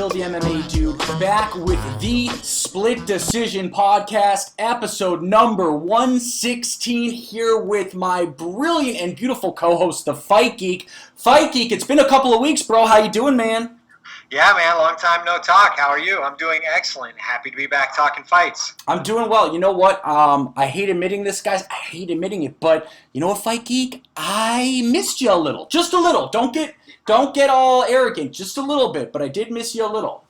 Still the MMA Dude, back with the Split Decision Podcast, episode number 116, here with my brilliant and beautiful co-host, the Fight Geek. Fight Geek, it's been a couple of weeks, bro. How you doing, man? Yeah, man, long time no talk. How are you? I'm doing excellent. Happy to be back talking fights. I'm doing well. You know what? I hate admitting this, guys. I hate admitting it, but you know what, Fight Geek? I missed you a little. Just a little. Don't get all arrogant. Just a little bit, but I did miss you a little.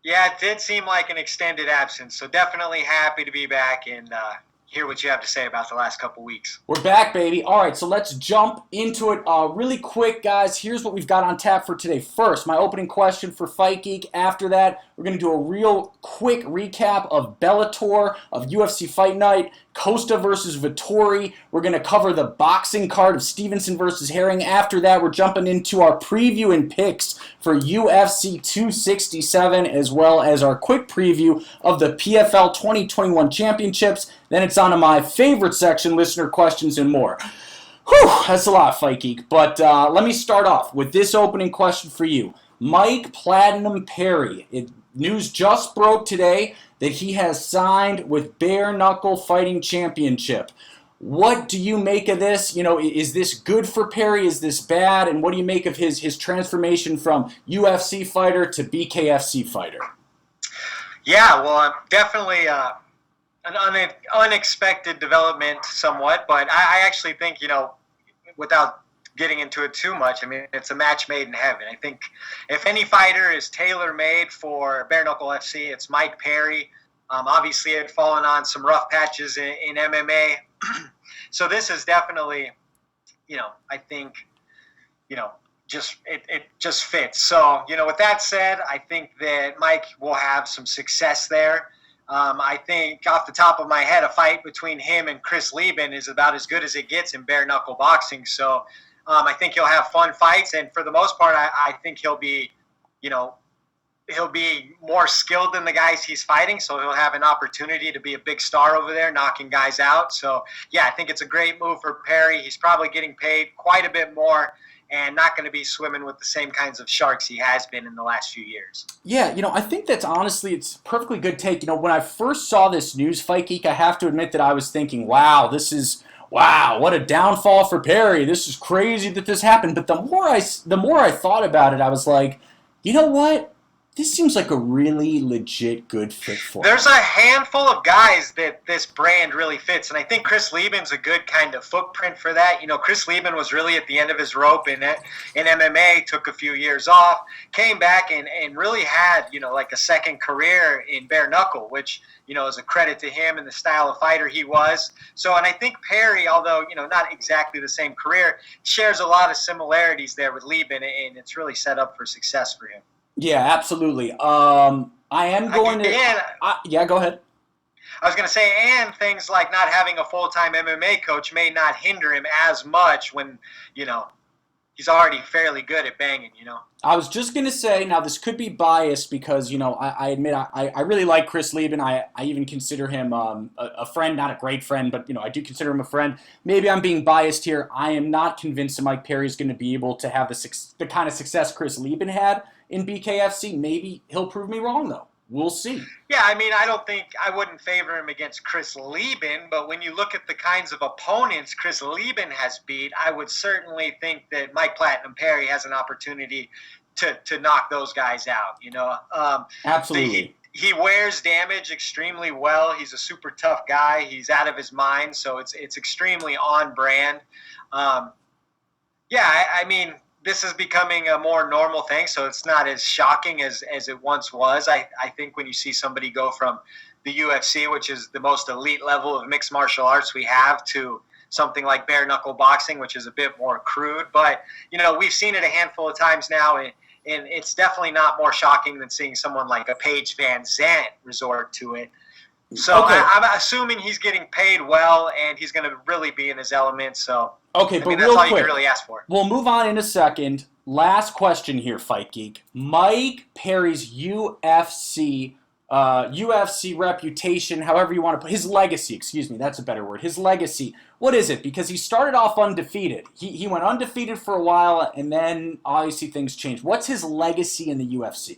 Yeah, it did seem like an extended absence, so definitely happy to be back and hear what you have to say about the last couple weeks. We're back, baby. All right, so let's jump into it really quick, guys. Here's what we've got on tap for today. First, my opening question for Fight Geek. After that, we're going to do a real quick recap of Bellator, of UFC Fight Night, Costa versus Vettori. We're going to cover the boxing card of Stevenson versus Herring. After that, we're jumping into our preview and picks for UFC 267, as well as our quick preview of the PFL 2021 Championships. Then it's on to my favorite section, listener questions and more. Whew, that's a lot, Fight Geek. But let me start off with this opening question for you. Mike Platinum Perry. News just broke today that he has signed with Bare Knuckle Fighting Championship. What do you make of this? You know, is this good for Perry? Is this bad? And what do you make of his transformation from UFC fighter to BKFC fighter? Yeah, well, definitely an unexpected development somewhat, but I actually think, you know, without getting into it too much, I mean, it's a match made in heaven. I think if any fighter is tailor-made for Bare Knuckle FC, it's Mike Perry. Obviously, it had fallen on some rough patches in MMA. So this is definitely, you know, I think, you know, it just fits. So, you know, with that said, I think that Mike will have some success there. I think off the top of my head, a fight between him and Chris Lieben is about as good as it gets in bare knuckle boxing. So I think he'll have fun fights, and for the most part, I think he'll be, you know, he'll be more skilled than the guys he's fighting, so he'll have an opportunity to be a big star over there, knocking guys out. So, yeah, I think it's a great move for Perry. He's probably getting paid quite a bit more and not going to be swimming with the same kinds of sharks he has been in the last few years. Yeah, you know, I think that's honestly, it's a perfectly good take. You know, when I first saw this news, Fight Geek, I have to admit that I was thinking, wow, what a downfall for Perry. This is crazy that this happened. But the more I thought about it, I was like, you know what? This seems like a really legit good fit for him. There's a handful of guys that this brand really fits, and I think Chris Lieben's a good kind of footprint for that. You know, Chris Lieben was really at the end of his rope in MMA, took a few years off, came back and really had, you know, like a second career in bare knuckle, which, you know, is a credit to him and the style of fighter he was. So, and I think Perry, although, you know, not exactly the same career, shares a lot of similarities there with Lieben, and it's really set up for success for him. Yeah, absolutely. I am going to... yeah, go ahead. I was going to say, and things like not having a full-time MMA coach may not hinder him as much when, you know, he's already fairly good at banging, you know. I was just going to say, now this could be biased because, you know, I admit I really like Chris Lieben. I even consider him a friend, not a great friend, but, you know, I do consider him a friend. Maybe I'm being biased here. I am not convinced that Mike Perry is going to be able to have the kind of success Chris Lieben had in BKFC. Maybe he'll prove me wrong, though. We'll see. Yeah, I mean, I wouldn't favor him against Chris Lieben, but when you look at the kinds of opponents Chris Lieben has beat, I would certainly think that Mike Platinum Perry has an opportunity to knock those guys out, you know. Absolutely. He wears damage extremely well. He's a super tough guy. He's out of his mind, so it's extremely on brand. Yeah, I mean, this is becoming a more normal thing, so it's not as shocking as it once was. I think when you see somebody go from the UFC, which is the most elite level of mixed martial arts we have, to something like bare knuckle boxing, which is a bit more crude. But, you know, we've seen it a handful of times now, and it's definitely not more shocking than seeing someone like a Paige Van Zandt resort to it. So okay. I'm assuming he's getting paid well, and he's going to really be in his element. So okay, but that's all you can really ask for. We'll move on in a second. Last question here, Fight Geek. Mike Perry's UFC reputation, however you want to put his legacy. Excuse me, that's a better word. His legacy. What is it? Because he started off undefeated. He went undefeated for a while, and then obviously things changed. What's his legacy in the UFC?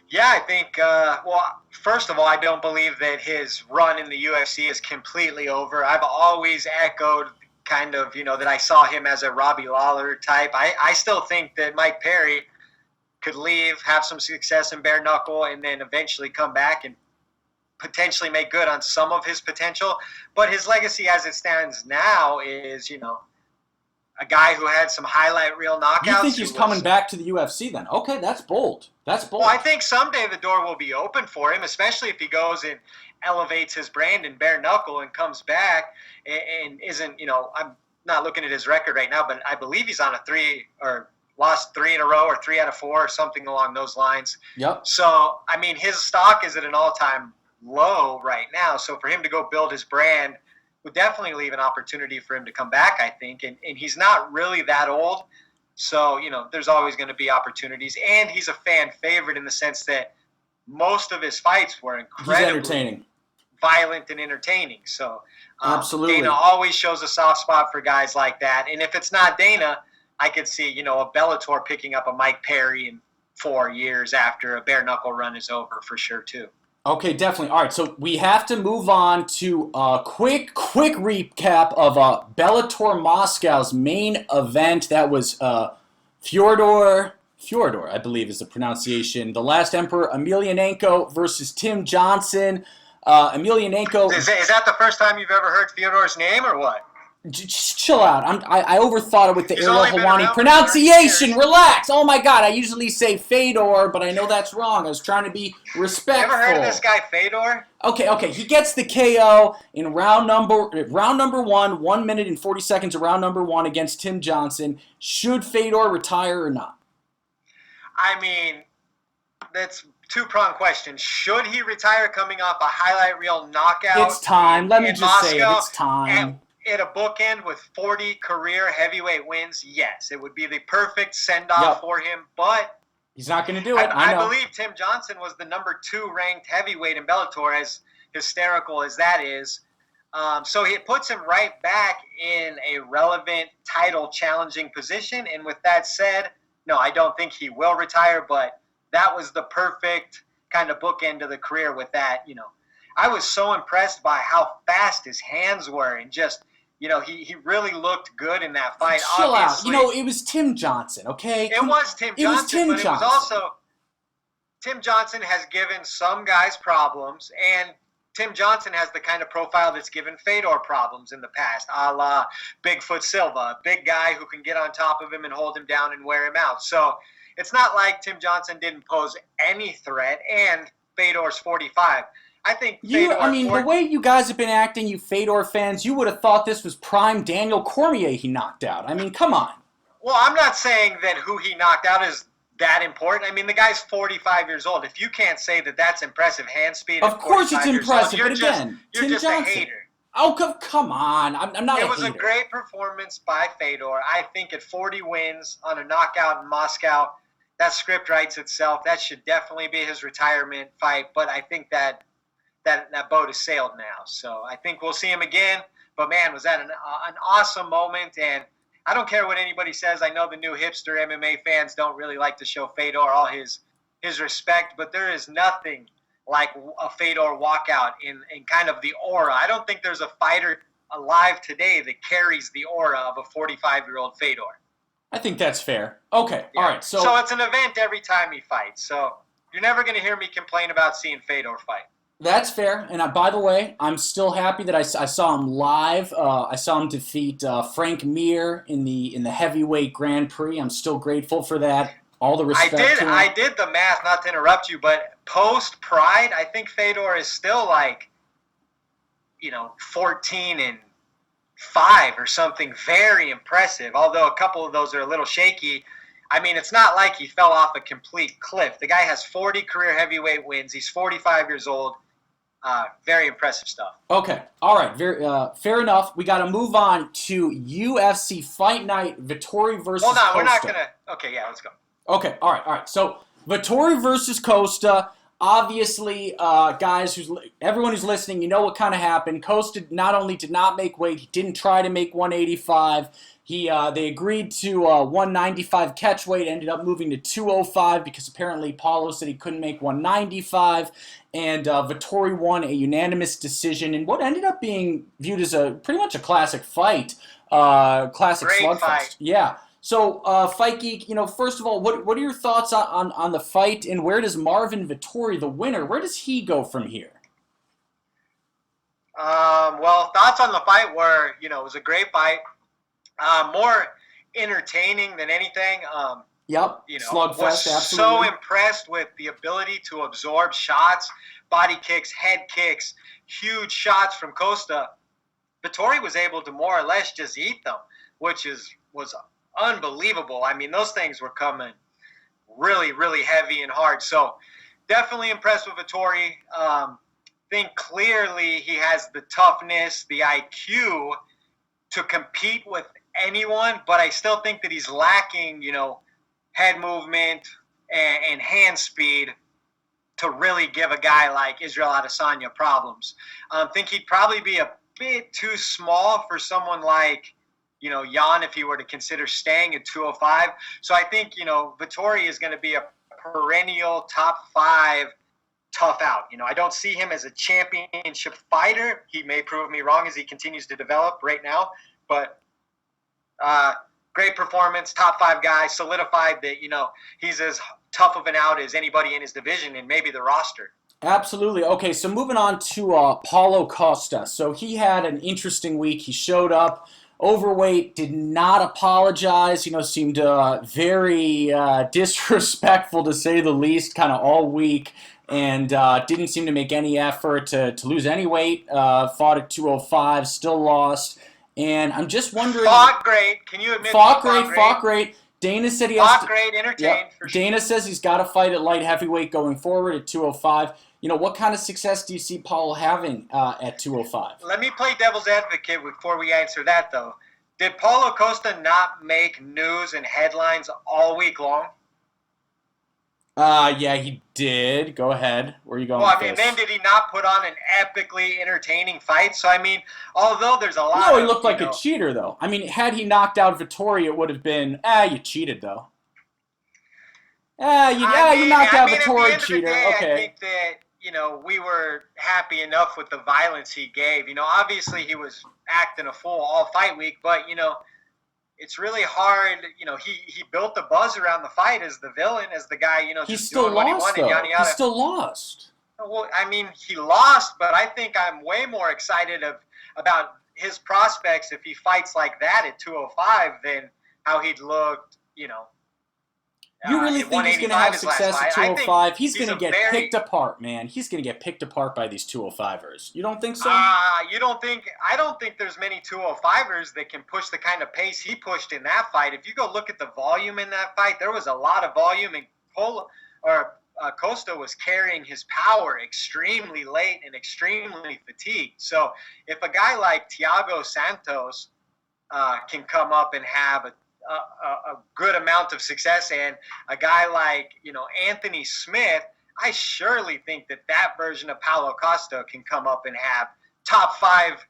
Yeah, I think, well, first of all, I don't believe that his run in the UFC is completely over. I've always echoed kind of, that I saw him as a Robbie Lawler type. I still think that Mike Perry could leave, have some success in bare knuckle, and then eventually come back and potentially make good on some of his potential. But his legacy as it stands now is, a guy who had some highlight reel knockouts. You think he's coming back to the UFC then? Okay, that's bold. That's bold. Well, I think someday the door will be open for him, especially if he goes and elevates his brand in bare knuckle and comes back and isn't, I'm not looking at his record right now, but I believe he's on lost 3 in a row or 3 out of 4 or something along those lines. Yep. So, I mean, his stock is at an all-time low right now. So for him to go build his brand would definitely leave an opportunity for him to come back, I think. And he's not really that old. So, there's always going to be opportunities. And he's a fan favorite in the sense that most of his fights were incredibly violent and entertaining. So absolutely. Dana always shows a soft spot for guys like that. And if it's not Dana, I could see, a Bellator picking up a Mike Perry in 4 years after a bare knuckle run is over for sure, too. Okay, definitely. All right, so we have to move on to a quick recap of Bellator Moscow's main event. That was Fedor, I believe is the pronunciation. The Last Emperor, Emelianenko versus Tim Johnson. Emelianenko. Is that the first time you've ever heard Fyodor's name or what? Just chill out. I overthought it with the He's Ariel only been Helwani around for pronunciation. 30 years. Relax. Oh my God, I usually say Fedor, but I know that's wrong. I was trying to be respectful. Ever heard of this guy Fedor? Okay. He gets the KO in round number 1, 1 minute and 40 seconds of round number 1 against Tim Johnson. Should Fedor retire or not? I mean, that's two-pronged question. Should he retire coming off a highlight reel knockout? It's time. Let me just Moscow? say it. It's time. At a bookend with 40 career heavyweight wins, yes, it would be the perfect send-off for him, but he's not going to do it. I believe Tim Johnson was the number 2 ranked heavyweight in Bellator, as hysterical as that is. So it puts him right back in a relevant title challenging position. And with that said, no, I don't think he will retire, but that was the perfect kind of bookend of the career with that. I was so impressed by how fast his hands were and just, he really looked good in that fight. Chill obviously. out. It was Tim Johnson, okay? It was Tim Johnson, but it was also Tim Johnson has given some guys problems, and Tim Johnson has the kind of profile that's given Fedor problems in the past, a la Bigfoot Silva, a big guy who can get on top of him and hold him down and wear him out. So it's not like Tim Johnson didn't pose any threat, and Fedor's 45. I think the way you guys have been acting, you Fedor fans, you would have thought this was prime Daniel Cormier he knocked out. I mean, come on. Well, I'm not saying that who he knocked out is that important. I mean, the guy's 45 years old. If you can't say that that's impressive hand speed, of course it's impressive. But again, you're Tim just Johnson. a hater. Oh, come on. I'm not a hater. It was a great performance by Fedor. I think at 40 wins on a knockout in Moscow, that script writes itself. That should definitely be his retirement fight. But I think that boat has sailed now. So I think we'll see him again. But, man, was that an awesome moment. And I don't care what anybody says. I know the new hipster MMA fans don't really like to show Fedor all his respect. But there is nothing like a Fedor walkout in kind of the aura. I don't think there's a fighter alive today that carries the aura of a 45-year-old Fedor. I think that's fair. Okay, yeah. All right. So it's an event every time he fights. So you're never going to hear me complain about seeing Fedor fight. That's fair. And by the way, I'm still happy that I saw him live. I saw him defeat Frank Mir in the heavyweight Grand Prix. I'm still grateful for that. All the respect. I did the math, not to interrupt you, but post Pride, I think Fedor is still 14-5 or something very impressive. Although a couple of those are a little shaky. I mean, it's not like he fell off a complete cliff. The guy has 40 career heavyweight wins. He's 45 years old. Very impressive stuff. Okay. All right. Very fair enough. We got to move on to UFC Fight Night, Vettori versus Costa. We're not going to. Okay, yeah, let's go. Okay. All right. So Vettori versus Costa. Obviously, guys, everyone who's listening, you know what kind of happened. Costa not only did not make weight, he didn't try to make 185. They agreed to 195 catch weight, ended up moving to 205 because apparently Paulo said he couldn't make 195, and Vettori won a unanimous decision in what ended up being viewed as a pretty much a classic fight, classic Great slugfest. fight. Yeah. So, Fight Geek, first of all, what are your thoughts on the fight, and where does Marvin Vettori, the winner, where does he go from here? Well, thoughts on the fight were, it was a great fight. More entertaining than anything. Yep, slugfest, was absolutely. So impressed with the ability to absorb shots, body kicks, head kicks, huge shots from Costa. Vettori was able to more or less just eat them, which was unbelievable. I mean, those things were coming really, really heavy and hard. So definitely impressed with Vettori. Think clearly he has the toughness, the IQ to compete with anyone, but I still think that he's lacking, head movement and hand speed to really give a guy like Israel Adesanya problems. I think he'd probably be a bit too small for someone like, Yon, if he were to consider staying at 205. So I think, Vettori is going to be a perennial top 5 tough out. I don't see him as a championship fighter. He may prove me wrong as he continues to develop right now, but great performance, top 5 guy, solidified that, he's as tough of an out as anybody in his division and maybe the roster. Absolutely. Okay, so moving on to Paulo Costa. So he had an interesting week. He showed up overweight, did not apologize, seemed very disrespectful to say the least kind of all week, and didn't seem to make any effort to lose any weight. Fought at 205, still lost. And I'm just wondering... Fought great. Can you admit fought great. Dana said he has to... great, entertained. Yeah, Dana says he's got to fight at light heavyweight going forward at 205. What kind of success do you see Paulo having at 205? Let me play devil's advocate before we answer that, though. Did Paulo Costa not make news and headlines all week long? Yeah, he did. Go ahead. Where are you going with this? Then did he not put on an epically entertaining fight? So, although there's a lot he looked like a cheater, though. Had he knocked out Vettori, it would have been, you cheated, though. You knocked out Vettori, cheater. Okay. I think that, we were happy enough with the violence he gave. Obviously he was acting a fool all fight week, but, it's really hard. He built the buzz around the fight as the villain, as the guy, he's just still doing what he lost, wanted, though. yada, yada. He's still lost. Well, he lost, but I think I'm way more excited about his prospects if he fights like that at 205 than how he'd looked, You really think he's going to have success at 205? He's going to get picked apart, man. He's going to get picked apart by these 205ers. You don't think so? You don't think? I don't think there's many 205ers that can push the kind of pace he pushed in that fight. If you go look at the volume in that fight, there was a lot of volume, and Costa was carrying his power extremely late and extremely fatigued. So if a guy like Thiago Santos can come up and have a good amount of success, and a guy like Anthony Smith, I surely think that version of Paulo Costa can come up and have top 5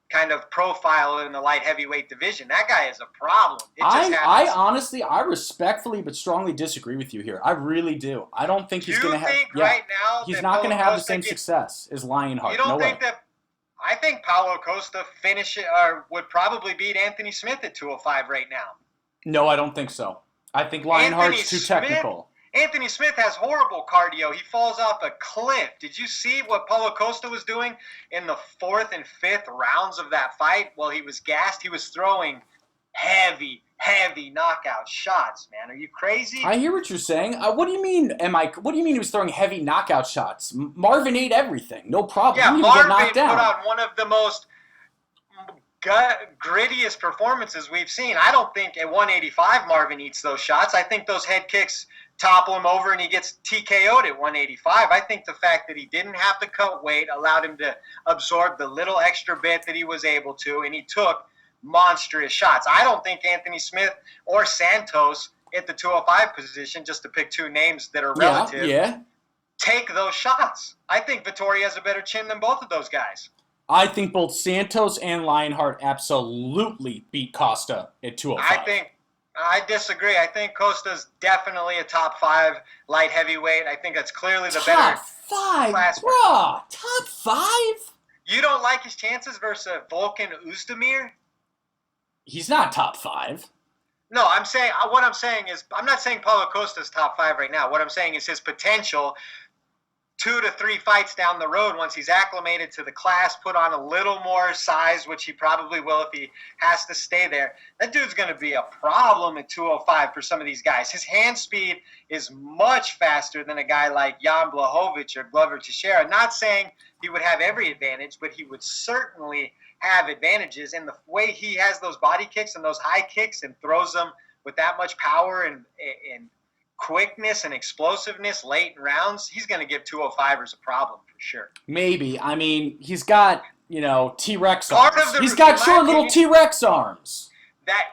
kind of profile in the light heavyweight division. That guy is a problem. I honestly, I respectfully but strongly disagree with you here. I really do. I don't think he's going to have. Right now he's not going to have the same success as Lionheart. You don't think that? I think Paulo Costa would probably beat Anthony Smith at 205 right now. No, I don't think so. I think Lionheart's too technical. Anthony Smith has horrible cardio. He falls off a cliff. Did you see what Paulo Costa was doing in the 4th and 5th rounds of that fight? While he was gassed, he was throwing heavy knockout shots, man. Are you crazy? I hear what you're saying. What do you mean? What do you mean he was throwing heavy knockout shots? Marvin ate everything, no problem. Yeah, he Marvin put out one of the most grittiest performances we've seen. I don't think at 185 Marvin eats those shots. I think those head kicks topple him over and he gets TKO'd at 185. I think the fact that he didn't have to cut weight allowed him to absorb the little extra bit that he was able to, and he took monstrous shots. I don't think Anthony Smith or Santos at the 205 position, just to pick two names that are relative, take those shots. I think Vettori has a better chin than both of those guys. I think both Santos and Lionheart absolutely beat Costa at 205. I disagree. I think Costa's definitely a top 5 light heavyweight. I think that's clearly the better top 5, class. Bruh, top 5? You don't like his chances versus Volkan Oezdemir? He's not top 5. No, what I'm saying is, I'm not saying Paulo Costa's top 5 right now. What I'm saying is his potential 2 to 3 fights down the road, once he's acclimated to the class, put on a little more size, which he probably will if he has to stay there. That dude's going to be a problem at 205 for some of these guys. His hand speed is much faster than a guy like Yon Blahovich or Glover Teixeira. Not saying he would have every advantage, but he would certainly have advantages. And the way he has those body kicks and those high kicks and throws them with that much power and quickness and explosiveness late in rounds, he's going to give 205ers a problem for sure. Maybe. I mean, he's got, T-Rex arms. He's got short little T-Rex arms.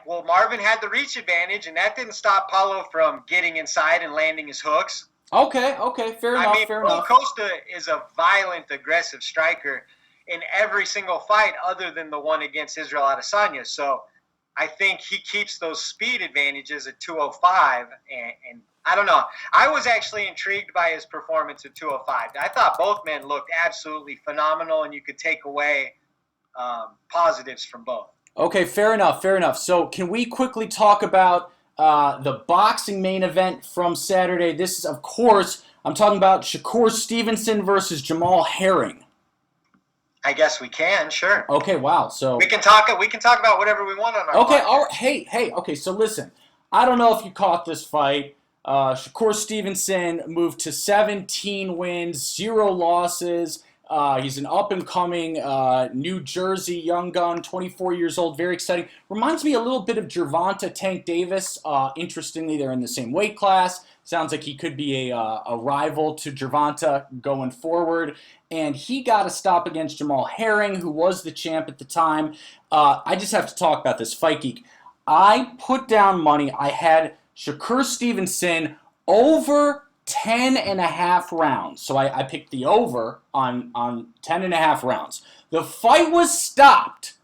Marvin had the reach advantage, and that didn't stop Paulo from getting inside and landing his hooks. Okay, fair enough. Paulo Costa is a violent, aggressive striker in every single fight other than the one against Israel Adesanya. So I think he keeps those speed advantages at 205, and I don't know. I was actually intrigued by his performance at 205. I thought both men looked absolutely phenomenal, and you could take away positives from both. Okay, fair enough. So can we quickly talk about the boxing main event from Saturday? This is, of course, I'm talking about Shakur Stevenson versus Jamal Herring. I guess we can, sure. Okay, wow. So we can talk about whatever we want on our podcast. All right. Hey. Okay, so listen. I don't know if you caught this fight. Shakur Stevenson moved to 17 wins, 0 losses. He's an up-and-coming New Jersey young gun, 24 years old, very exciting. Reminds me a little bit of Gervonta Tank Davis. Interestingly, they're in the same weight class. Sounds like he could be a rival to Gervonta going forward. And he got a stop against Jamal Herring, who was the champ at the time. I just have to talk about this, Fight Geek. I put down money. I had Shakur Stevenson over 10.5 rounds. So I picked the over on 10.5 rounds. The fight was stopped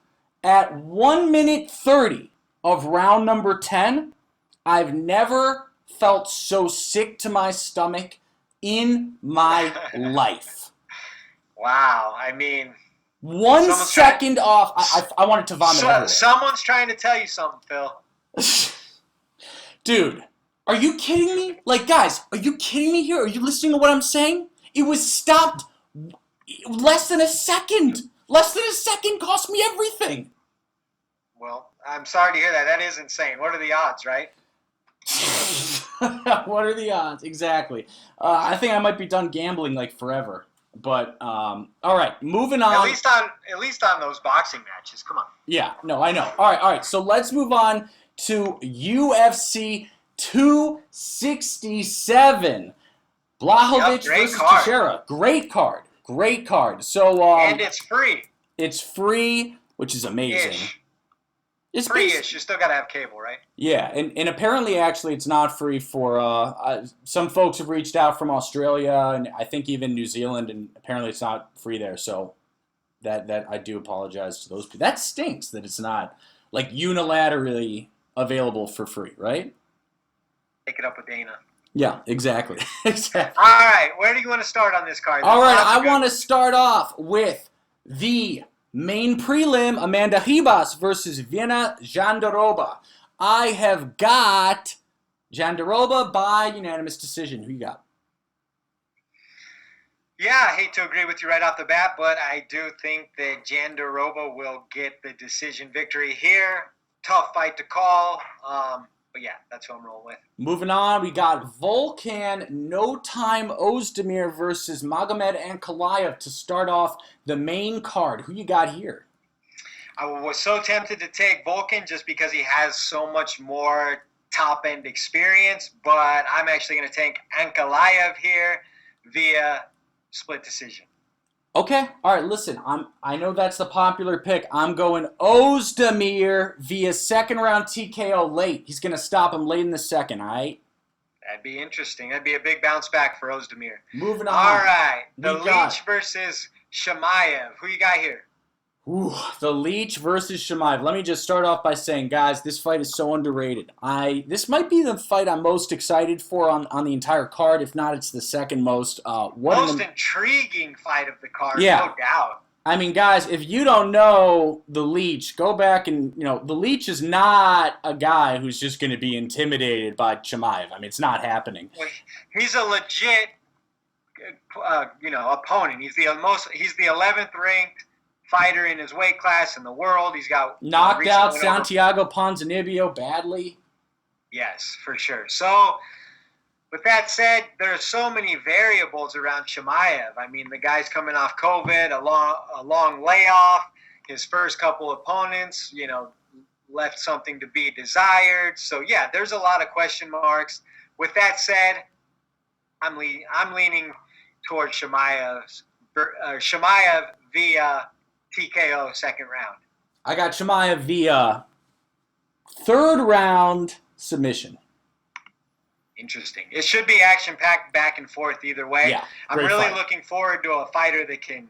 at 1 minute 30 of round number 10. I've never felt so sick to my stomach in my life. Wow. I mean, 1 second off, I wanted to vomit everywhere. Someone's trying to tell you something, Phil. Dude, are you kidding me? Like, guys, are you kidding me here? Are you listening to what I'm saying? It was stopped less than a second. Less than a second cost me everything. Well, I'm sorry to hear that. That is insane. What are the odds, right? What are the odds? Exactly. I think I might be done gambling like forever. But all right, moving on. At least on those boxing matches. Come on. Yeah, no, I know. All right. So let's move on to UFC 267. Blahovich versus Teixeira. Great card. So and it's free. It's free, which is amazing. It's free-ish. You still got to have cable, right? Yeah, and apparently, actually, it's not free for some folks have reached out from Australia and I think even New Zealand, and apparently it's not free there. So that I do apologize to those people. That stinks that it's not like unilaterally available for free, right? Take it up with Dana. Yeah, exactly. All right, where do you want to start on this card? All right, I want to start off with the main prelim, Amanda Ribas versus Viana Jandiroba. I have got Jandiroba by unanimous decision. Who you got? Yeah, I hate to agree with you right off the bat, but I do think that Jandiroba will get the decision victory here. Tough fight to call, but yeah, that's who I'm rolling with. Moving on, we got Volkan No Time Ozdemir versus Magomed Ankalaev to start off the main card. Who you got here? I was so tempted to take Volkan just because he has so much more top-end experience, but I'm actually going to take Ankalaev here via split decision. Okay, all right. Listen, I know that's the popular pick. I'm going Ozdemir via second round TKO late. He's gonna stop him late in the second. All right. That'd be interesting. That'd be a big bounce back for Ozdemir. Moving All on. right, the We got Leach versus Shamayev. Who you got here? the Leach versus Shamaya. Let me just start off by saying, guys, this fight is so underrated. This might be the fight I'm most excited for on the entire card. If not, it's the second most. Most intriguing fight of the card, Yeah. no doubt. I mean, guys, if you don't know the Leach, go back and, the Leach is not a guy who's just going to be intimidated by Chimaev. I mean, it's not happening. He's a legit, opponent. He's the 11th ranked fighter in his weight class in the world. He's got knocked out Santiago Ponzinibbio badly. Yes, for sure. So, with that said, there are so many variables around Shamayev. I mean, the guy's coming off COVID, a long layoff. His first couple opponents, left something to be desired. So, yeah, there's a lot of question marks. With that said, I'm leaning towards Shamayev via TKO second round. I got Shamaya via third round submission. Interesting. It should be action-packed back and forth either way. Yeah, I'm really looking forward to a fighter that can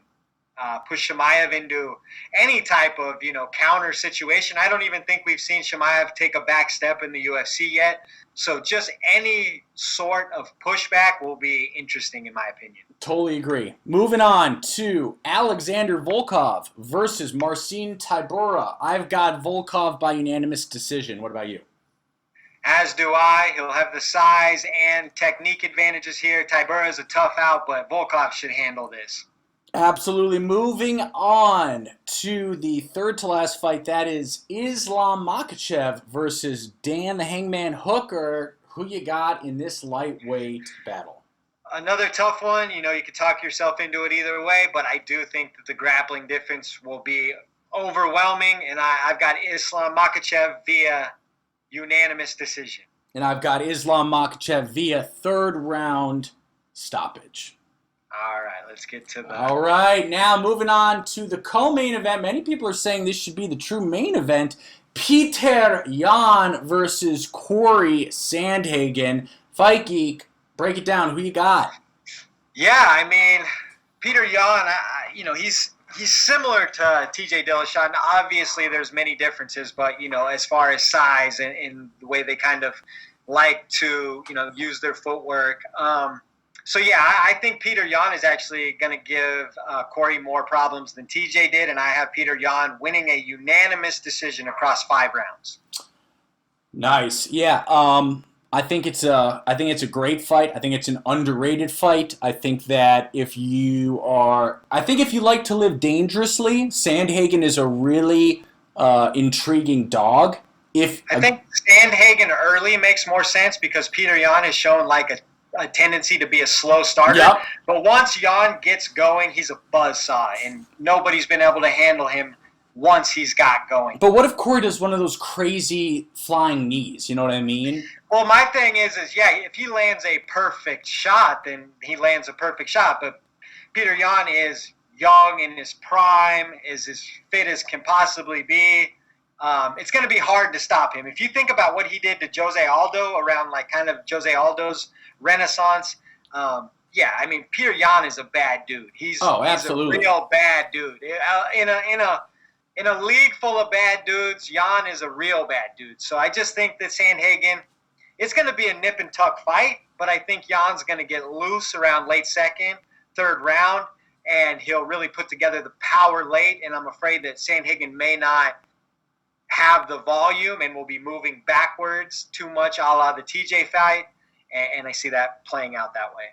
push Shamayev into any type of, counter situation. I don't even think we've seen Shamayev take a back step in the UFC yet. So just any sort of pushback will be interesting in my opinion. Totally agree. Moving on to Alexander Volkov versus Marcin Tybura. I've got Volkov by unanimous decision. What about you? As do I. He'll have the size and technique advantages here. Tybura is a tough out, but Volkov should handle this. Absolutely. Moving on to the third to last fight. That is Islam Makachev versus Dan the Hangman Hooker. Who you got in this lightweight battle? Another tough one. You could talk yourself into it either way, but I do think that the grappling difference will be overwhelming, and I've got Islam Makachev via unanimous decision. And I've got Islam Makachev via third round stoppage. All right, let's get to the... All right, now moving on to the co-main event. Many people are saying this should be the true main event. Peter Yan versus Corey Sandhagen. Fight Geek, break it down. Who you got? Yeah, I mean, Peter Yan, he's similar to TJ Dillashaw, and obviously there's many differences, but, as far as size and the way they kind of like to, use their footwork. So, yeah, I think Peter Yan is actually going to give Corey more problems than TJ did, and I have Peter Yan winning a unanimous decision across 5 rounds. Nice. Yeah, I think it's a great fight. I think it's an underrated fight. I think that if you like to live dangerously, Sandhagen is a really intriguing dog. I think Sandhagen early makes more sense because Peter Yan has shown like a tendency to be a slow starter. Yep. But once Yan gets going, he's a buzzsaw, and nobody's been able to handle him once he's got going. But what if Corey does one of those crazy flying knees? You know what I mean? Well, my thing is if he lands a perfect shot, then he lands a perfect shot. But Peter Yan is young in his prime, is as fit as can possibly be. It's going to be hard to stop him. If you think about what he did to Jose Aldo around like kind of Jose Aldo's renaissance, Peter Yan is a bad dude. He's absolutely. He's a real bad dude. In a league full of bad dudes, Yan is a real bad dude. So I just think that Sandhagen, it's going to be a nip and tuck fight, but I think Jan's going to get loose around late second, third round, and he'll really put together the power late, and I'm afraid that Sandhagen may not have the volume and will be moving backwards too much a la the TJ fight, and I see that playing out that way.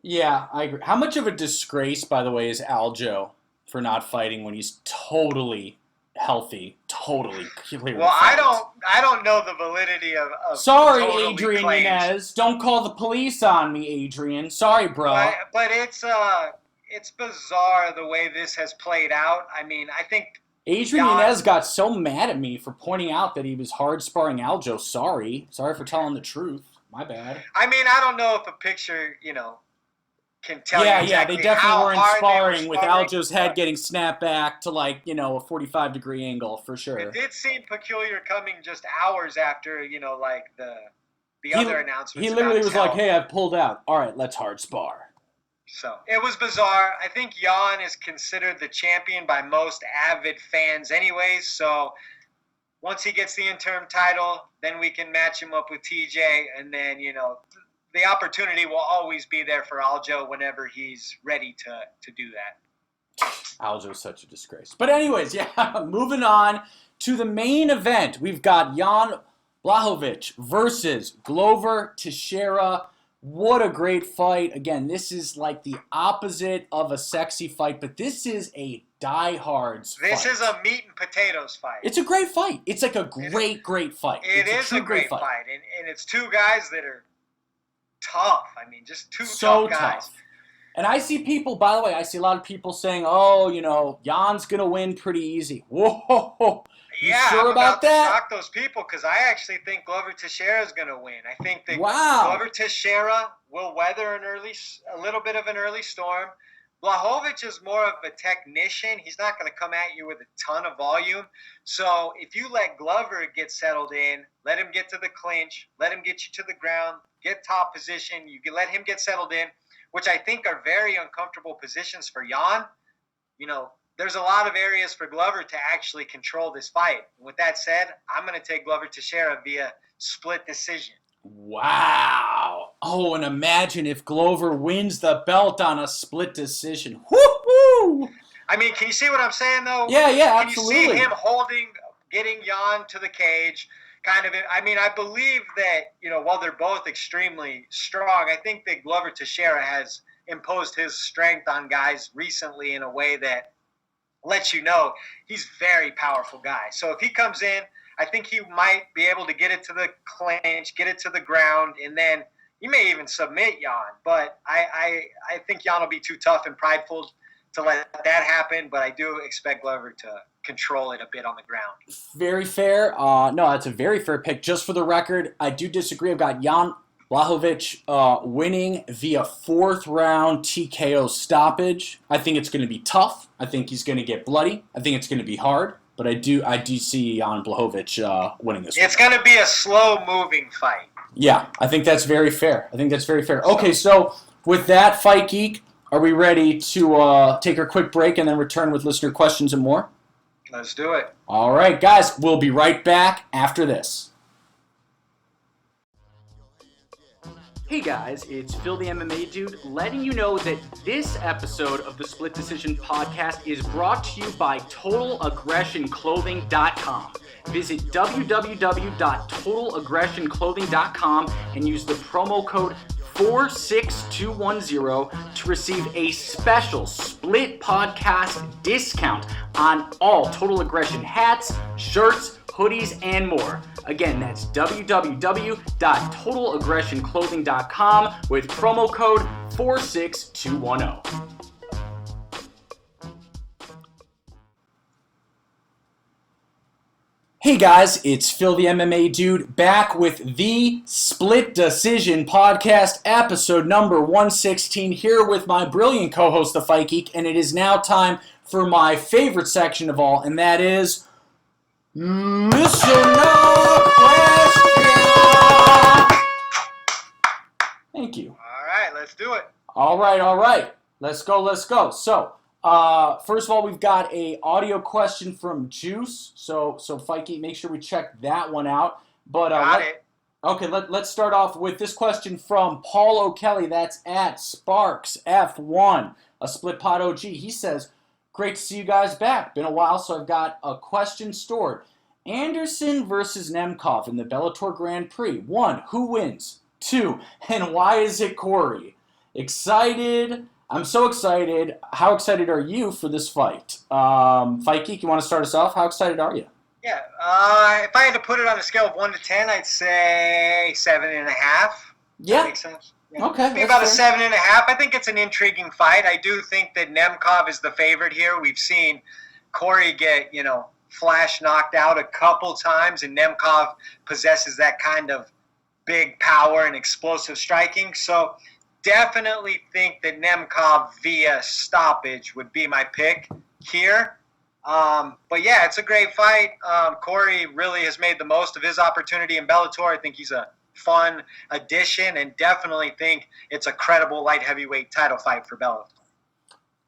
Yeah, I agree. How much of a disgrace, by the way, is Aljo for not fighting when he's totally healthy, totally clear? Well, I don't know the validity of sorry, totally Adrian claims. Yanez. Don't call the police on me, Adrian. Sorry, bro. But it's bizarre the way this has played out. I mean, I think Adrian Yanez got so mad at me for pointing out that he was hard sparring Aljo. Sorry for telling the truth. My bad. I mean, I don't know if a picture, can tell you exactly they definitely how weren't hard sparring with sparring, Aljo's head getting snapped back to like, a 45-degree angle for sure. It did seem peculiar coming just hours after, like the other announcements. He literally was like, "Hey, I've pulled out. All right, let's hard spar." So it was bizarre. I think Yon is considered the champion by most avid fans anyways. So once he gets the interim title, then we can match him up with TJ. And then, the opportunity will always be there for Aljo whenever he's ready to do that. Aljo's such a disgrace. But anyways, moving on to the main event. We've got Yon Blahovich versus Glover Teixeira. What a great fight. Again, this is like the opposite of a sexy fight, but this is a diehards fight. This is a meat and potatoes fight. It's a great fight. It's like a great fight. It's a great fight. And it's two guys that are tough. I mean, just two so tough guys. And I see people, by the way, I see a lot of people saying, oh, Jan's going to win pretty easy. Whoa. You sure about that? To shock those people because I actually think Glover Teixeira is going to win. I think that Glover Teixeira will weather a little bit of an early storm. Blahovich is more of a technician. He's not going to come at you with a ton of volume. So if you let Glover get settled in, let him get to the clinch, let him get you to the ground, get top position, you can let him get settled in, which I think are very uncomfortable positions for Yon. There's a lot of areas for Glover to actually control this fight. With that said, I'm going to take Glover Teixeira via split decision. Wow. Oh, and imagine if Glover wins the belt on a split decision. Woo-hoo! I mean, can you see what I'm saying, though? Yeah, absolutely. Can you see him getting Yon to the cage? I believe that, while they're both extremely strong, I think that Glover Teixeira has imposed his strength on guys recently in a way that lets you know he's a very powerful guy. So if he comes in, I think he might be able to get it to the clinch, get it to the ground, and then he may even submit Yon. But I think Yon will be too tough and prideful to let that happen, but I do expect Glover to control it a bit on the ground. Very fair. No, that's a very fair pick. Just for the record, I do disagree. I've got Yon Blahovich winning via fourth round TKO stoppage. I think it's going to be tough. I think he's going to get bloody. I think it's going to be hard. But I do see Yon Blahovich winning this. It's going to be a slow-moving fight. Yeah, I think that's very fair. Okay, so with that, Fight Geek, are we ready to take a quick break and then return with listener questions and more? Let's do it. All right, guys, we'll be right back after this. Hey guys, it's Phil the MMA Dude letting you know that this episode of the Split Decision Podcast is brought to you by TotalAggressionClothing.com. Visit www.TotalAggressionClothing.com and use the promo code 46210 to receive a special Split Podcast discount on all Total Aggression hats, shirts, hoodies, and more. Again, that's www.TotalAggressionClothing.com with promo code 46210. Hey guys, it's Phil the MMA Dude back with the Split Decision Podcast, episode number 116, here with my brilliant co-host, the Fight Geek, and it is now time for my favorite section of all, and that is Listener Question! Thank you. All right, let's do it. All right. Let's go. So, first of all, we've got a audio question from Juice. So Fight Geek, make sure we check that one out. But got it. Okay, let's start off with this question from Paul O'Kelly. That's at Sparks F1, a Split Pod OG. He says, great to see you guys back. Been a while, so I've got a question stored. Anderson versus Nemkov in the Bellator Grand Prix. 1, who wins? 2, and why is it Corey? Excited. I'm so excited. How excited are you for this fight? Fight Geek, you want to start us off? How excited are you? Yeah, if I had to put it on a scale of 1 to 10, I'd say 7.5. Yeah. That makes sense. Yeah. Okay. Maybe about fair. A 7.5. I think it's an intriguing fight. I do think that Nemkov is the favorite here. We've seen Corey get, flash knocked out a couple times, and Nemkov possesses that kind of big power and explosive striking. So definitely think that Nemkov via stoppage would be my pick here. But yeah, it's a great fight. Corey really has made the most of his opportunity in Bellator. I think he's a fun addition, and definitely think it's a credible light heavyweight title fight for Bellator.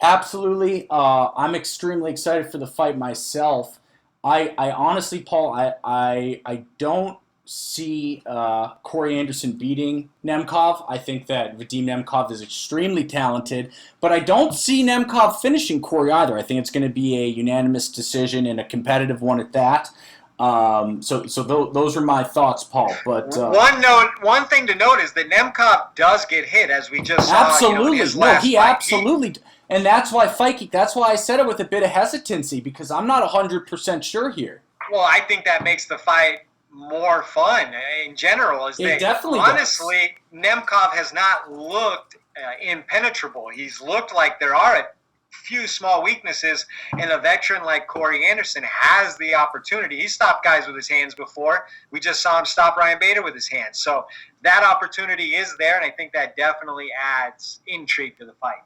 Absolutely. I'm extremely excited for the fight myself. I honestly, Paul, I don't see Corey Anderson beating Nemkov. I think that Vadim Nemkov is extremely talented, but I don't see Nemkov finishing Corey either. I think it's going to be a unanimous decision and a competitive one at that. Those are my thoughts, Paul. But one thing to note is that Nemkov does get hit, as we just saw. Absolutely, in his last he fight. absolutely. And that's why that's why I said it with a bit of hesitancy, because I'm not 100% sure here. Well, I think that makes the fight more fun in general. It definitely honestly, Nemkov has not looked impenetrable. He's looked like there are a few small weaknesses, and a veteran like Corey Anderson has the opportunity. He stopped guys with his hands before. We just saw him stop Ryan Bader with his hands. So that opportunity is there, and I think that definitely adds intrigue to the fight.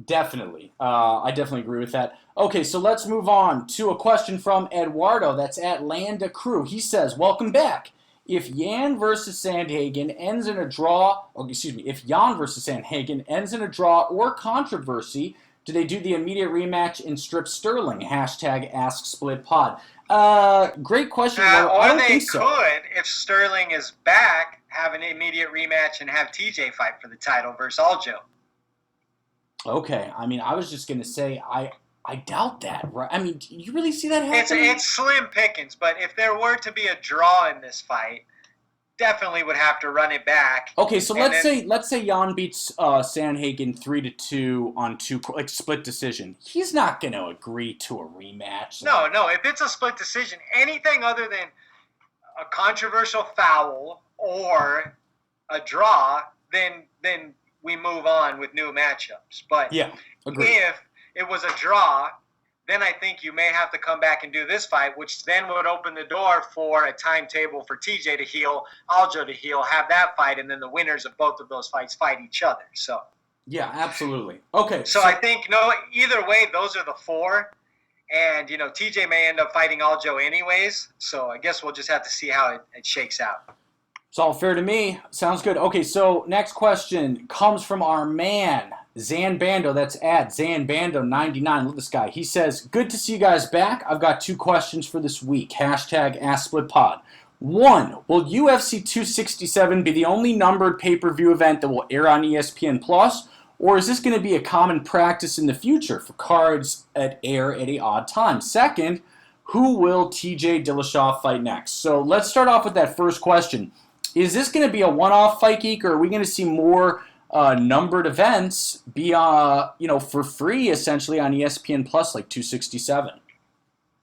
Definitely. I definitely agree with that. Okay, so let's move on to a question from Eduardo that's at Landa Crew. He says, welcome back. If Yan versus Sandhagen ends in a draw, if Yan versus Sandhagen ends in a draw or controversy, do they do the immediate rematch and strip Sterling? #AskSplitPod. Great question. Or I don't they think so. could, if Sterling is back, have an immediate rematch and have TJ fight for the title versus Aljo. Okay, I mean, I was just going to say, I doubt that, right? I mean, do you really see that happening? It's slim pickings, but if there were to be a draw in this fight, definitely would have to run it back. Okay, so let's say Jan beats Sandhagen 3-2 on split decision. He's not going to agree to a rematch. No. If it's a split decision, anything other than a controversial foul or a draw, then we move on with new matchups. But yeah, agreed. If it was a draw, then I think you may have to come back and do this fight, which then would open the door for a timetable for TJ to heal, Aljo to heal, have that fight, and then the winners of both of those fights fight each other. So yeah, absolutely. Okay. So I think, either way, those are the four. And, TJ may end up fighting Aljo anyways. So I guess we'll just have to see how it shakes out. It's all fair to me. Sounds good. Okay, so next question comes from our man, Zanbando. That's at Zanbando99. Look at this guy. He says, good to see you guys back. I've got 2 questions for this week. #AskSplitPod. 1, will UFC 267 be the only numbered pay-per-view event that will air on ESPN Plus, or is this going to be a common practice in the future for cards that air at an odd time? 2nd, who will TJ Dillashaw fight next? So let's start off with that first question. Is this going to be a one-off Fight Geek, or are we going to see more numbered events be, for free essentially on ESPN Plus, like 267?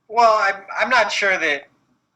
Well, I'm not sure that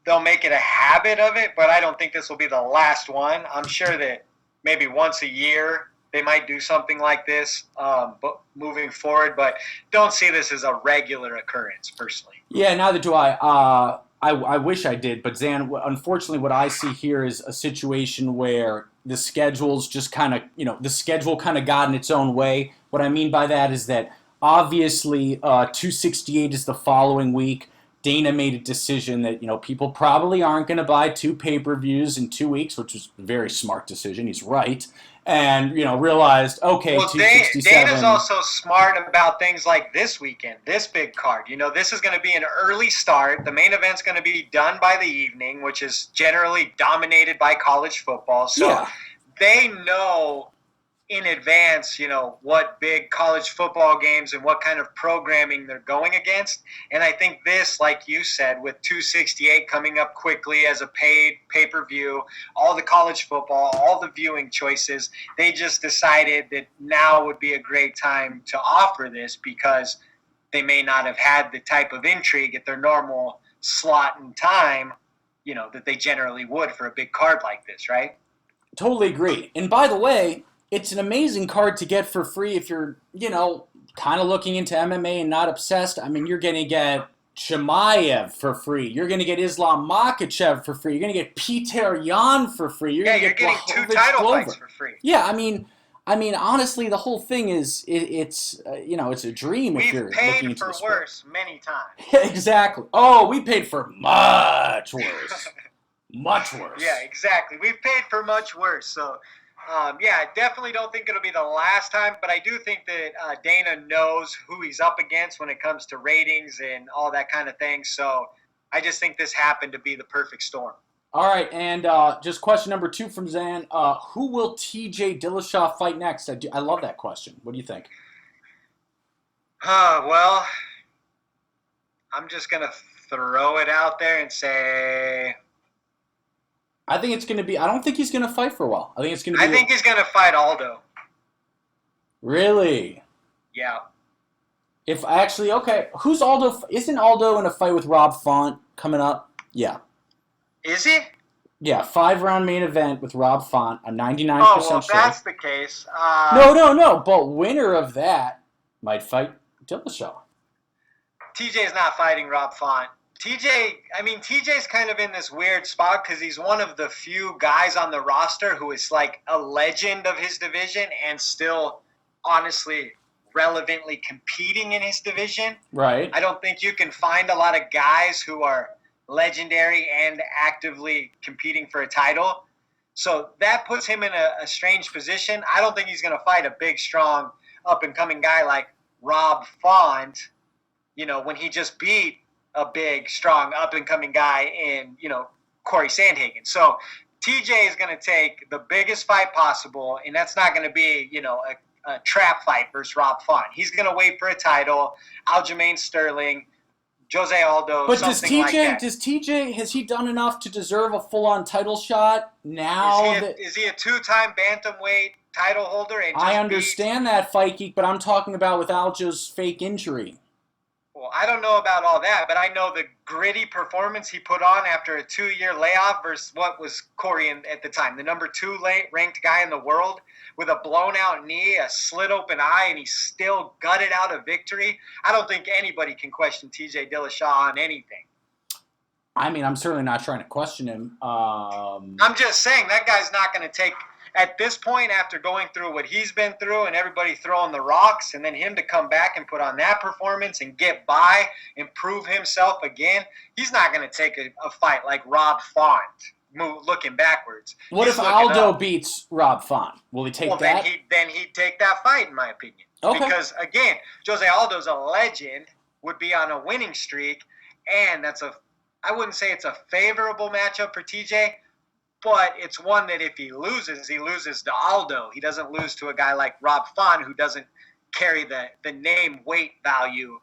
they'll make it a habit of it, but I don't think this will be the last one. I'm sure that maybe once a year they might do something like this, but moving forward. But don't see this as a regular occurrence, personally. Yeah, neither do I. I wish I did, but Zan, unfortunately what I see here is a situation where the schedule's just kind of, the schedule kind of got in its own way. What I mean by that is that obviously 268 is the following week. Dana made a decision that, people probably aren't going to buy 2 pay-per-views in 2 weeks, which was a very smart decision. He's right. And, realized, okay, well, 267. Dana's also smart about things like this weekend, this big card. This is going to be an early start. The main event's going to be done by the evening, which is generally dominated by college football. So they know in advance, what big college football games and what kind of programming they're going against. And I think this, like you said, with 268 coming up quickly as a paid pay-per-view, all the college football, all the viewing choices, they just decided that now would be a great time to offer this because they may not have had the type of intrigue at their normal slot and time, that they generally would for a big card like this, right? Totally agree. And by the way, it's an amazing card to get for free if you're, kind of looking into MMA and not obsessed. I mean, you're going to get Shamaya for free. You're going to get Islam Makachev for free. You're going to get Peter Yan for free. You're getting 2 title fights for free. Yeah, I mean, I mean, honestly, the whole thing is it's it's a dream if We've you're looking paid into for the sport. worse many times. Exactly. Oh, we paid for much worse. Much Yeah, worse. exactly. We've paid for much worse. So, yeah, I definitely don't think it'll be the last time, but I do think that Dana knows who he's up against when it comes to ratings and all that kind of thing. So, I just think this happened to be the perfect storm. All right, and just question number 2 from Zan. Who will TJ Dillashaw fight next? I love that question. What do you think? Well, I'm just going to throw it out there and say I think it's going to be. I don't think he's going to fight for a while. I think it's going to be. I think he's going to fight Aldo. Really? Yeah. If actually, okay, who's Aldo? Isn't Aldo in a fight with Rob Font coming up? Yeah. Is he? Yeah, 5-round main event with Rob Font. I'm 99% Oh, well, if sure. that's the case. No. But winner of that might fight Dillashaw. TJ's not fighting Rob Font. TJ's kind of in this weird spot because he's one of the few guys on the roster who is like a legend of his division and still, honestly, relevantly competing in his division. Right. I don't think you can find a lot of guys who are legendary and actively competing for a title. So that puts him in a strange position. I don't think he's going to fight a big, strong, up-and-coming guy like Rob Font, when he just beat a big, strong, up-and-coming guy in, Corey Sandhagen. So TJ is going to take the biggest fight possible, and that's not going to be, a trap fight versus Rob Font. He's going to wait for a title, Aljamain Sterling, Jose Aldo, but something like that. Does TJ, has he done enough to deserve a full-on title shot now? Is he a two-time bantamweight title holder? And I understand that, Fight Geek, but I'm talking about with Aljo's fake injury. Well, I don't know about all that, but I know the gritty performance he put on after a 2-year layoff versus what was Corey at the time, the number 2 ranked guy in the world with a blown-out knee, a slit-open eye, and he still gutted out a victory. I don't think anybody can question TJ Dillashaw on anything. I mean, I'm certainly not trying to question him. I'm just saying that guy's not going to take – at this point, after going through what he's been through and everybody throwing the rocks, and then him to come back and put on that performance and get by and prove himself again, he's not going to take a fight like Rob Font, looking backwards. What if Aldo beats Rob Font? Will he take that? Then he'd take that fight, in my opinion. Okay. Because, again, Jose Aldo's a legend, would be on a winning streak, and I wouldn't say it's a favorable matchup for TJ, but it's one that if he loses to Aldo. He doesn't lose to a guy like Rob Font who doesn't carry the name weight value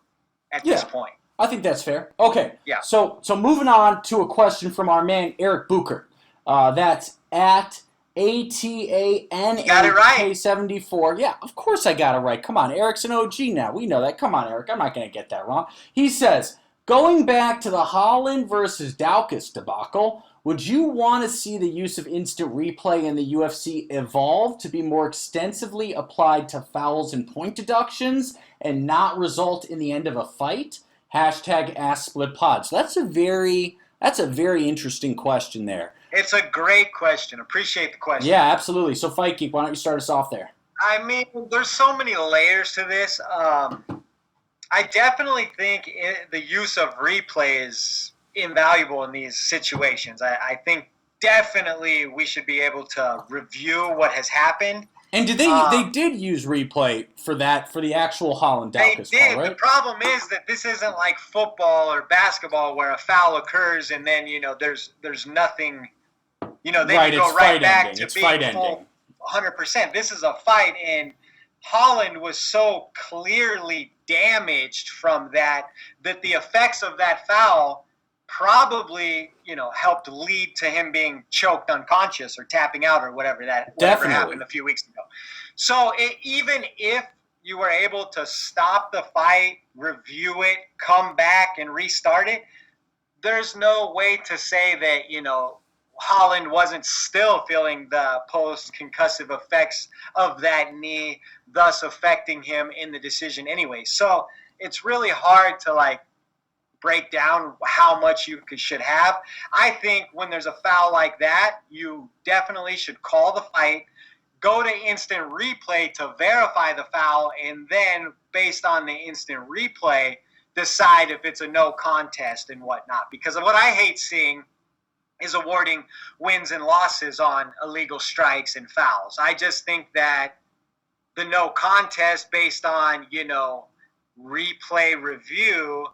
at this point. I think that's fair. Okay. Yeah. So moving on to a question from our man Eric Bucher. That's at ATANAK74. Yeah, of course I got it right. Come on, Eric's an OG now. We know that. Come on, Eric. I'm not going to get that wrong. He says, going back to the Holland versus Daukaus debacle, would you want to see the use of instant replay in the UFC evolve to be more extensively applied to fouls and point deductions and not result in the end of a fight? #AskSplitPod. So that's a very interesting question there. It's a great question. Appreciate the question. Yeah, absolutely. So Fight Geek, why don't you start us off there? I mean, there's so many layers to this. I definitely think the use of replay is invaluable in these situations. I think definitely we should be able to review what has happened. And they did use replay for the actual Holland Daukaus They did. call, right? The problem is that this isn't like football or basketball where a foul occurs and then there's nothing. They can go right back to being full 100%. This is a fight, and Holland was so clearly damaged from that the effects of that foul probably, helped lead to him being choked unconscious or tapping out or whatever happened a few weeks ago. So even if you were able to stop the fight, review it, come back and restart it, there's no way to say that, Holland wasn't still feeling the post-concussive effects of that knee, thus affecting him in the decision anyway. So it's really hard to, break down how much you should have. I think when there's a foul like that, you definitely should call the fight, go to instant replay to verify the foul, and then based on the instant replay, decide if it's a no contest and whatnot. Because of what I hate seeing is awarding wins and losses on illegal strikes and fouls. I just think that the no contest based on, replay review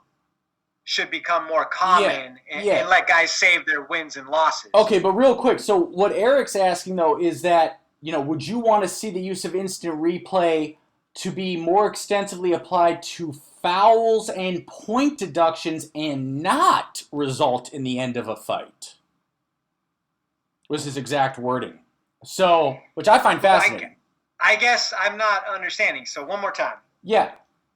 should become more common and let guys save their wins and losses. Okay, but real quick, so what Eric's asking, though, is that, would you want to see the use of instant replay to be more extensively applied to fouls and point deductions and not result in the end of a fight? Was his exact wording. So, which I find fascinating. I guess I'm not understanding. So one more time. Yeah.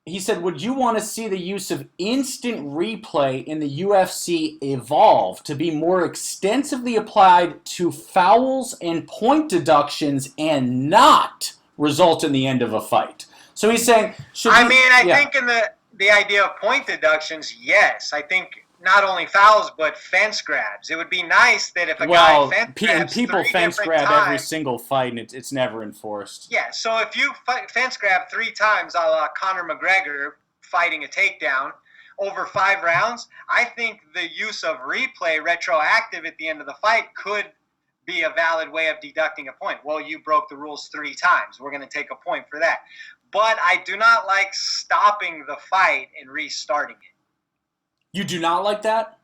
He said, would you want to see the use of instant replay in the UFC evolve to be more extensively applied to fouls and point deductions and not result in the end of a fight? So he's saying... I think in the idea of point deductions, yes. I think not only fouls, but fence grabs. It would be nice that if a guy fence grabs people fence grab times, every single fight, and it's never enforced. Yeah, so if you fence grab 3 times, a la Conor McGregor fighting a takedown, over 5 rounds, I think the use of replay retroactive at the end of the fight could be a valid way of deducting a point. Well, you broke the rules 3 times. We're going to take a point for that. But I do not like stopping the fight and restarting it. You do not like that?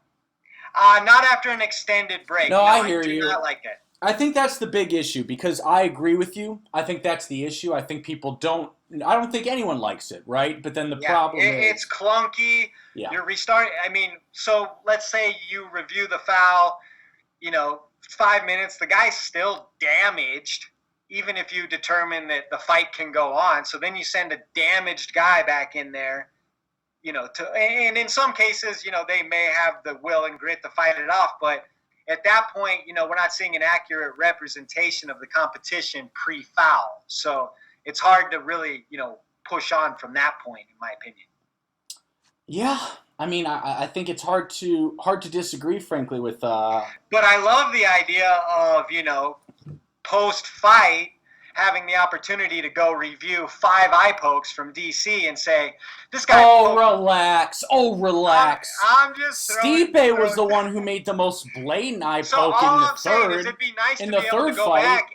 Not after an extended break. No, I hear you. I do not like it. I think that's the big issue because I agree with you. I think that's the issue. I think people don't. I don't think anyone likes it, right? But then the problem is it's clunky. Yeah. You're restarting. So let's say you review the foul. 5 minutes. The guy's still damaged, even if you determine that the fight can go on. So then you send a damaged guy back in there. And in some cases, they may have the will and grit to fight it off, but at that point, we're not seeing an accurate representation of the competition pre-foul. So it's hard to really, push on from that point, in my opinion. Yeah, I think it's hard to disagree, frankly, with. But I love the idea of post-fight having the opportunity to go review 5 eye pokes from DC and say, this guy... relax. I'm just Stipe was the one who made the most blatant eye poke in the third. Saying is it'd be nice to be able to go back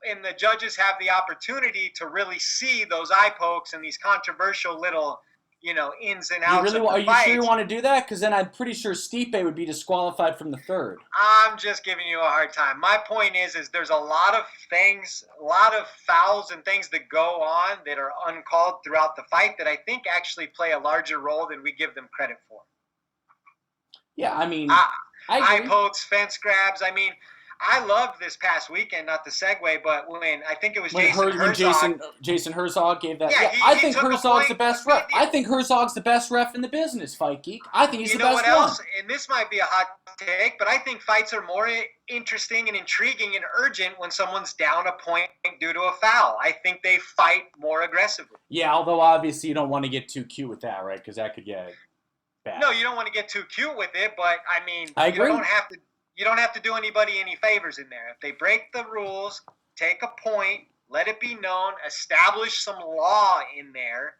and the judges have the opportunity to really see those eye pokes and these controversial little, ins and outs of the Are you fight. sure you want to do that? Because then I'm pretty sure Stipe would be disqualified from the third. I'm just giving you a hard time. My point is there's a lot of things, a lot of fouls and things that go on that are uncalled throughout the fight that I think actually play a larger role than we give them credit for. Yeah, I eye pokes, fence grabs. I loved this past weekend, not the segue, but when I think it was Jason Herzog gave that. Yeah, I think Herzog's the best ref. I think Herzog's the best ref in the business, Fight Geek. I think he's the best one. You know what else? And this might be a hot take, but I think fights are more interesting and intriguing and urgent when someone's down a point due to a foul. I think they fight more aggressively. Yeah, although obviously you don't want to get too cute with that, right? Because that could get bad. No, you don't want to get too cute with it, but I agree. You don't have to do anybody any favors in there. If they break the rules, take a point, let it be known, establish some law in there.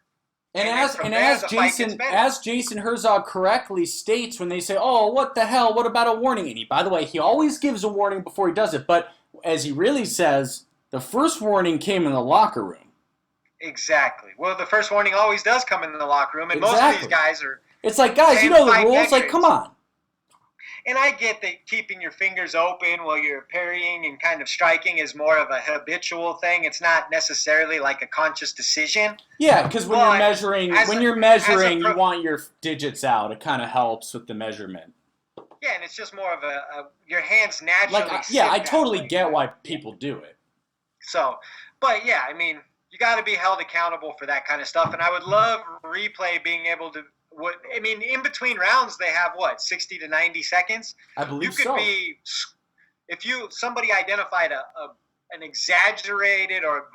As Jason Herzog correctly states when they say, "Oh, what the hell? What about a warning?" And by the way, he always gives a warning before he does it. But as he really says, the first warning came in the locker room. Exactly. Well, the first warning always does come in the locker room, and most of these guys are. It's like, guys, you know the rules. Decades. Like, come on. And I get that keeping your fingers open while you're parrying and kind of striking is more of a habitual thing. It's not necessarily like a conscious decision. Yeah, because when you're measuring, you want your digits out. It kind of helps with the measurement. Yeah, and it's just more of your hands naturally. I totally get why people do it. So, but yeah, you got to be held accountable for that kind of stuff. And I would love replay being able to. In between rounds, they have 60 to 90 seconds. I believe so. If somebody identified an exaggerated or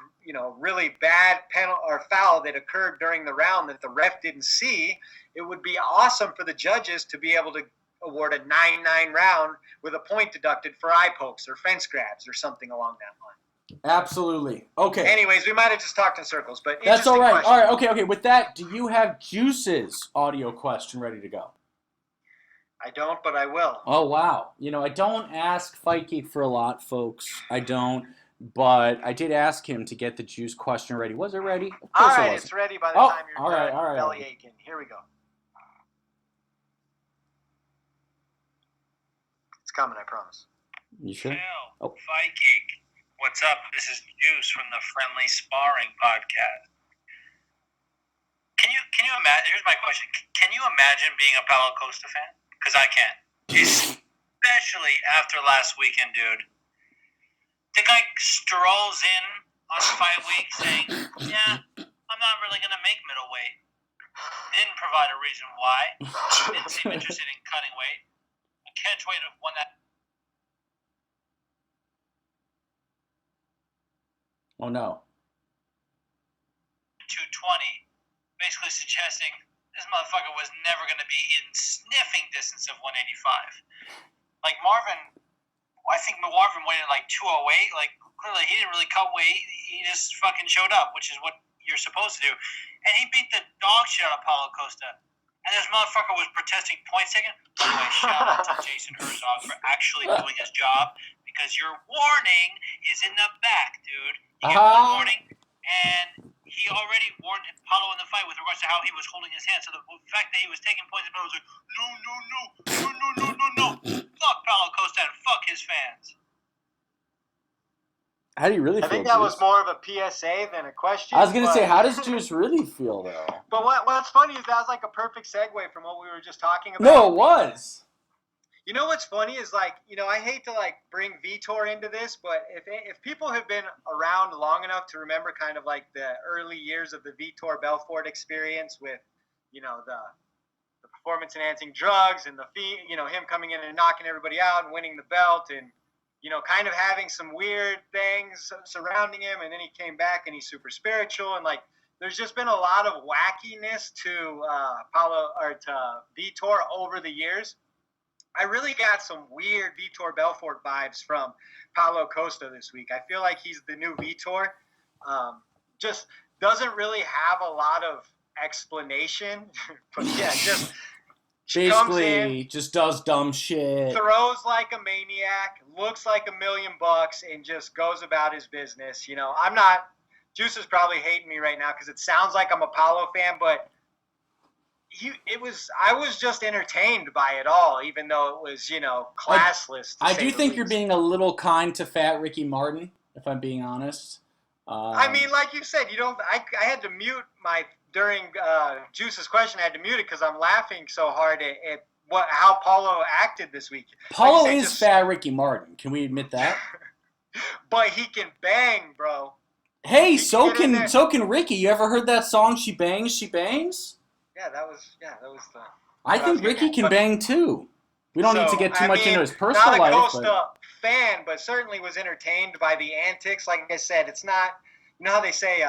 really bad penalty or foul that occurred during the round that the ref didn't see, it would be awesome for the judges to be able to award a 9-9 round with a point deducted for eye pokes or fence grabs or something along that line. Absolutely. Okay. Anyways, we might have just talked in circles, but That's all right. question. All right. Okay. With that, do you have Juice's audio question ready to go? I don't, but I will. Oh, wow. I don't ask Fight Geek for a lot, folks. I don't. But I did ask him to get the Juice question ready. Was it ready? Of course all right, it was. it's ready by the time you're all done. All right. Belly aching. Here we go. It's coming, I promise. You sure? Fight Geek. What's up? This is Juice from the Friendly Sparring Podcast. Can you imagine? Here's my question. Can you imagine being a Paulo Costa fan? Because I can't. Especially after last weekend, dude. The guy strolls in on fight week saying, yeah, I'm not really going to make middleweight. Didn't provide a reason why. Didn't seem interested in cutting weight. A catchweight of one that... Oh, no. 220, basically suggesting this motherfucker was never going to be in sniffing distance of 185. Like Marvin, I think Marvin weighed at like 208. Like, clearly he didn't really cut weight. He just fucking showed up, which is what you're supposed to do. And he beat the dog shit out of Paulo Costa. And this motherfucker was protesting points taken. By the way, shout out to Jason Herzog for actually doing his job, because your warning is in the back, dude. You get one warning, and he already warned Paulo in the fight with regards to how he was holding his hand. So the fact that he was taking points, Paulo was like, no. Fuck Paulo Costa and fuck his fans. How do you really feel, I think that was more of a PSA than a question. I was going to say, how does Juice really feel, though? But what's funny is that was like a perfect segue from what we were just talking about. No, it was. You know what's funny is, like, I hate to, like, bring Vitor into this, but if people have been around long enough to remember kind of like the early years of the Vitor Belfort experience with, the performance-enhancing drugs and him coming in and knocking everybody out and winning the belt and, kind of having some weird things surrounding him, and then he came back and he's super spiritual, and, like, there's just been a lot of wackiness to Vitor over the years. I really got some weird Vitor Belfort vibes from Paulo Costa this week. I feel like he's the new Vitor. Just doesn't really have a lot of explanation, but yeah, just basically just does dumb shit, throws like a maniac, looks like $1 million, and just goes about his business. I'm not. Juice is probably hating me right now because it sounds like I'm a Paulo fan, but I was just entertained by it all, even though it was, classless. I do think you're being a little kind to Fat Ricky Martin, if I'm being honest. I mean, like you said, I had to mute during Juice's question, I had to mute it because I'm laughing so hard at how Paulo acted this week. Paulo is Fat Ricky Martin. Can we admit that? But he can bang, bro. Hey, so can Ricky. You ever heard that song, She Bangs, She Bangs? Yeah, that was the... I think Ricky can bang, too. We don't need to get too much into his personal life. Not a Costa fan, but certainly was entertained by the antics. Like I said, it's not... You know how they say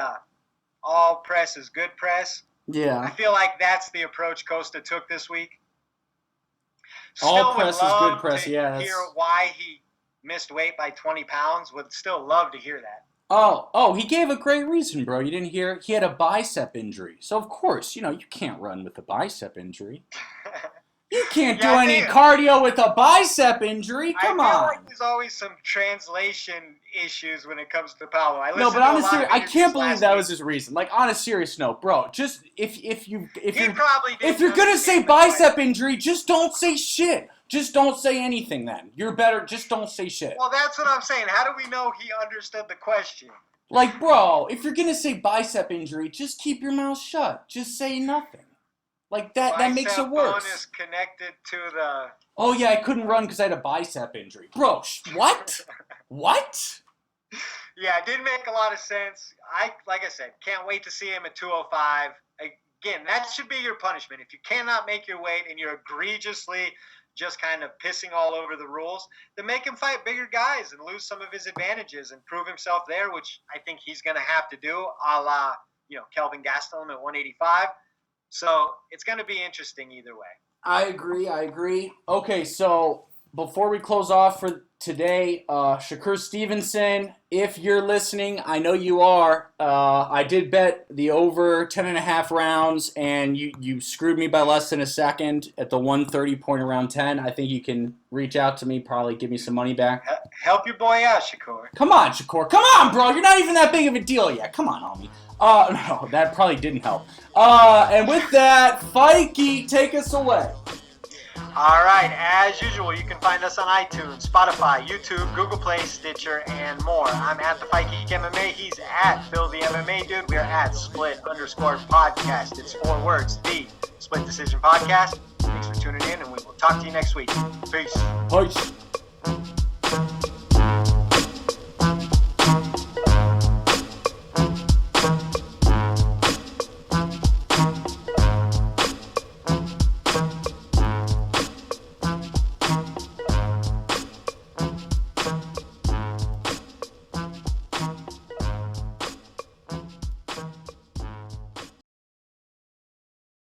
all press is good press? Yeah. I feel like that's the approach Costa took this week. All press is good press, yeah. Hear why he missed weight by 20 pounds. Would still love to hear that. Oh, he gave a great reason, bro. You didn't hear? He had a bicep injury. So, of course, you can't run with a bicep injury. You can't do any cardio with a bicep injury. Come on. I feel like there's always some translation issues when it comes to Paulo. No, but honestly, I can't believe that was his reason. Like, on a serious note, bro, just if you're gonna say bicep injury, just don't say shit. Just don't say anything then. You're better. Just don't say shit. Well, that's what I'm saying. How do we know he understood the question? Like, bro, if you're going to say bicep injury, just keep your mouth shut. Just say nothing. Like, that makes it worse. Bicep bone is connected to the... Oh, yeah, I couldn't run because I had a bicep injury. Bro, what? What? Yeah, it didn't make a lot of sense. Like I said, can't wait to see him at 205. Again, that should be your punishment. If you cannot make your weight and you're egregiously... just kind of pissing all over the rules, then make him fight bigger guys and lose some of his advantages and prove himself there, which I think he's going to have to do, a la, Kelvin Gastelum at 185. So it's going to be interesting either way. I agree. Okay, so before we close off for today, Shakur Stevenson, if you're listening, I know you are. I did bet the over 10.5 rounds, and you screwed me by less than a second at the 130 point around 10. I think you can reach out to me, probably give me some money back. Help your boy out, Shakur. Come on, Shakur. Come on, bro. You're not even that big of a deal yet. Come on, homie. No, that probably didn't help. And with that, Fight Geek, take us away. All right, as usual, you can find us on iTunes, Spotify, YouTube, Google Play, Stitcher, and more. I'm at the Fight Geek MMA. He's at Phil the MMA Dude. We are at Split_Podcast. It's 4 words, the Split Decision Podcast. Thanks for tuning in, and we will talk to you next week. Peace. Peace.